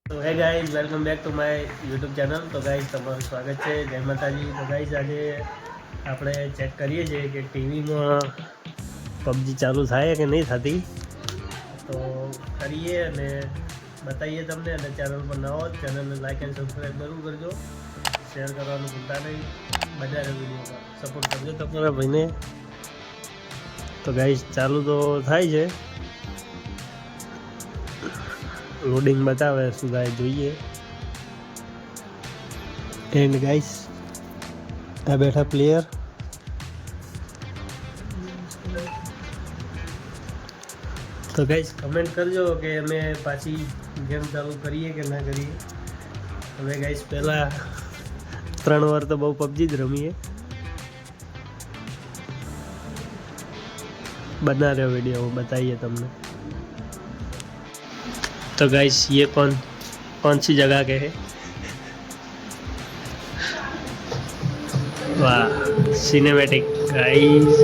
તો hey guys welcome back to my YouTube channel. તો guys તમારું સ્વાગત છે. જય માતાજી. તો ગાઈઝ આજે આપણે ચેક કરીએ છીએ કે ટીવીમાં પબજી ચાલુ થાય કે નહીં થતી. તો કરીએ અને બતાવીએ તમને. અને ચેનલ પર ન હો ચેનલને લાઈક એન્ડ સબસ્ક્રાઈબ જરૂર કરજો. શેર કરવાનું ભૂલતા નહીં. બધા વિડીયોમાં સપોર્ટ કરજો તમારા ભાઈને. તો ગાઈઝ ચાલુ તો થાય છે. લોડિંગ બતાવે શું થાય જોઈએ. એન્ડ ગાઈસ આ બેઠા પ્લેયર. તો ગાઈસ કમેન્ટ કરજો કે અમે પાછી ગેમ ચાલુ કરીએ કે ના કરીએ. અમે ગાઈસ પહેલાં 3 વાર તો બહુ પબજી જ રમીએ. बना रहे वीडियो बताइए तुमने. तो गाइस ये कौन सी जगह के है. वाह सिनेमैटिक गाइस.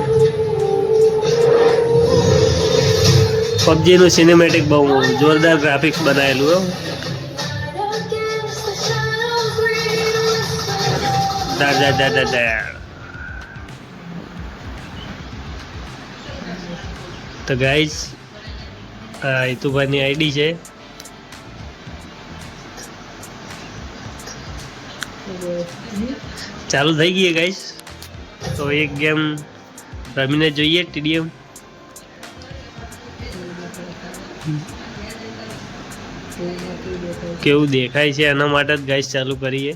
पबजी નું સિનેમેટિક બહુ જોરદાર ગ્રાફિક્સ બનાવેલું હો. તો ગાઈસ હિતુભાઈની આઈડી છે. ચાલુ થઈ ગઈ ગાઈસ. તો એક ગેમ રમીને જોઈએ ટીડીએમ. કેવું દેખાય છે એના માટે જ ગાઈસ ચાલુ કરીએ.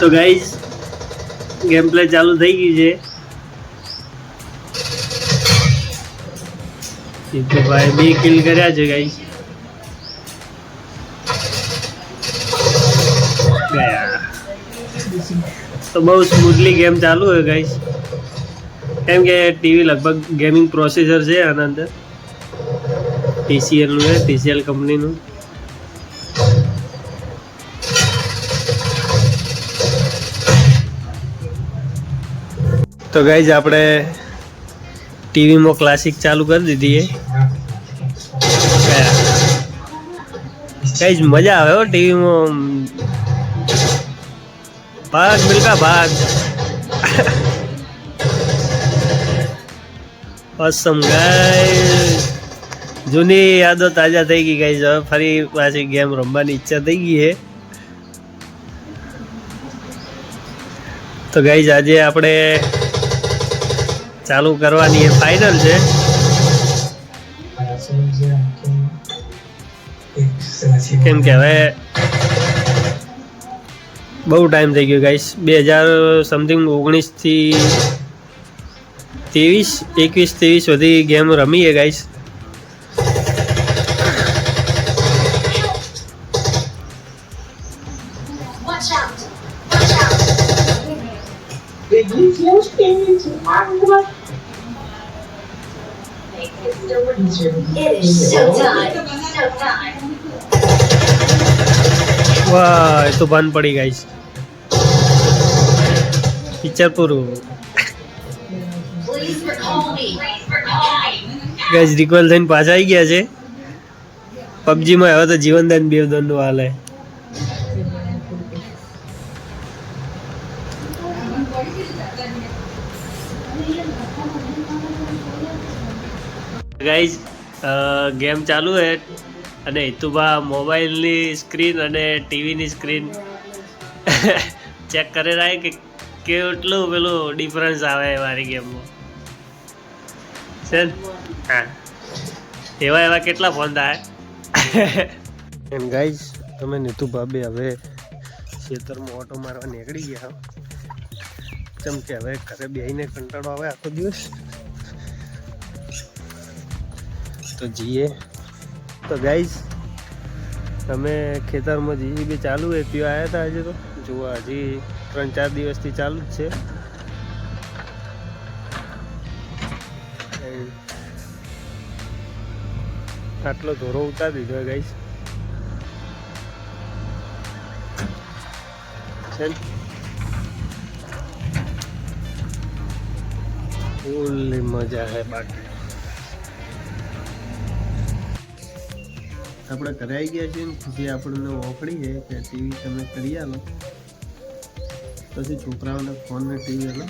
તો ગાઈસ ગેમ પ્લે ચાલુ થઈ ગઈ છે. ભાઈ 2 કિલ કર્યા છે ગાઈસ. ગયા તો બહુ સ્મૂથલી ગેમ ચાલુ હોય ગાઈસ. કેમ કે ટીવી લગભગ ગેમિંગ પ્રોસેસર છે આના અંદર. TCL નું છે, TCL કંપનીનું. તો ગાઈઝ આપણે ટીવીમાં ક્લાસિક ચાલુ કરી દીધી છે. ગાઈઝ મજા આવે હો ટીવીમાં. ભાગ મિલકા ભાગ. ઓસમ ગાઈઝ. જૂની યાદો તાજા થઈ ગઈ ગાઈઝ. હવે ફરી પાછી ગેમ રમવાની ઈચ્છા થઈ ગઈ છે. તો ગાઈઝ આજે આપણે ચાલુ કરવાની એ ફાઇનલ છે. કેમ કે હવે બહુ ટાઈમ થઈ ગયો ગાઈસ. 2000 સમથિંગ 19 થી 21 સુધી ગેમ રમીએ ગાઈસ. વાહ એ તો ભાન પડી ગાઈસ. પિક્ચર પૂરું ગાઈસ. રિકોલ થઈને પાછા આવી ગયા છે પબજીમાં. હવે તો જીવનદાન બેવદાનનું હાલે. ગાઈઝ ગેમ ચાલુ છે અને હિતુભા મોબાઈલની સ્ક્રીન અને ટીવીની સ્ક્રીન ચેક કરી રહ્યા કે કેટલું પેલું ડિફરન્સ આવે મારી ગેમમાં છે. હા એવા કેટલા ફોન થાય. એમ ગાઈઝ તમે નીતુભા બે હવે ખેતરમાં ઓટો મારવા નીકળી ગયા. કેમ કે હવે ઘરે બેહીને કંટાળો આવે આખો દિવસ. તો જઈએ. તો ગાઈઝ તમે ખેતરમાં જઈએ બી ચાલુ હોય પીવા આવ્યા હતા આજે. તો જુઓ હજી 3-4 દિવસથી ચાલુ જ છે. આટલો ધોરો ઉતારી દીધો ગાઈઝ. ફૂલની મજા છે બાકી. આપણે ઘરે આવી ગયા છીએ ને ખુશી આપણને ઓફળી છે કે ટીવી તમે કરી આલો. પછી છોકરાઓને ફોન ને ટીવી આલો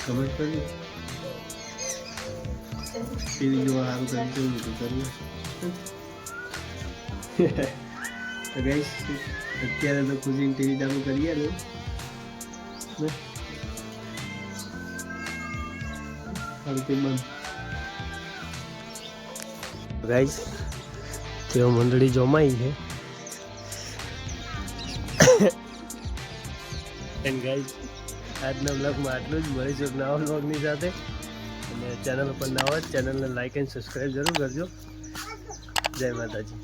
ખબર પડી. ટીવી જોવા સારું કરી કેવું બધું કરીએ. તો ગાઈસ અત્યારે તો ખુશીને ટીવી ચાલુ કરીએ ને ગાઈસ તેઓ મંડળી જમાઈ છે. એન્ડ ગાઈસ આજના બ્લોગમાં આટલું જ. મળીશું નવા બ્લોગની સાથે. અને ચેનલ પર ના હોય ચેનલને લાઈક એન્ડ સબસ્ક્રાઈબ જરૂર કરજો. જય માતાજી.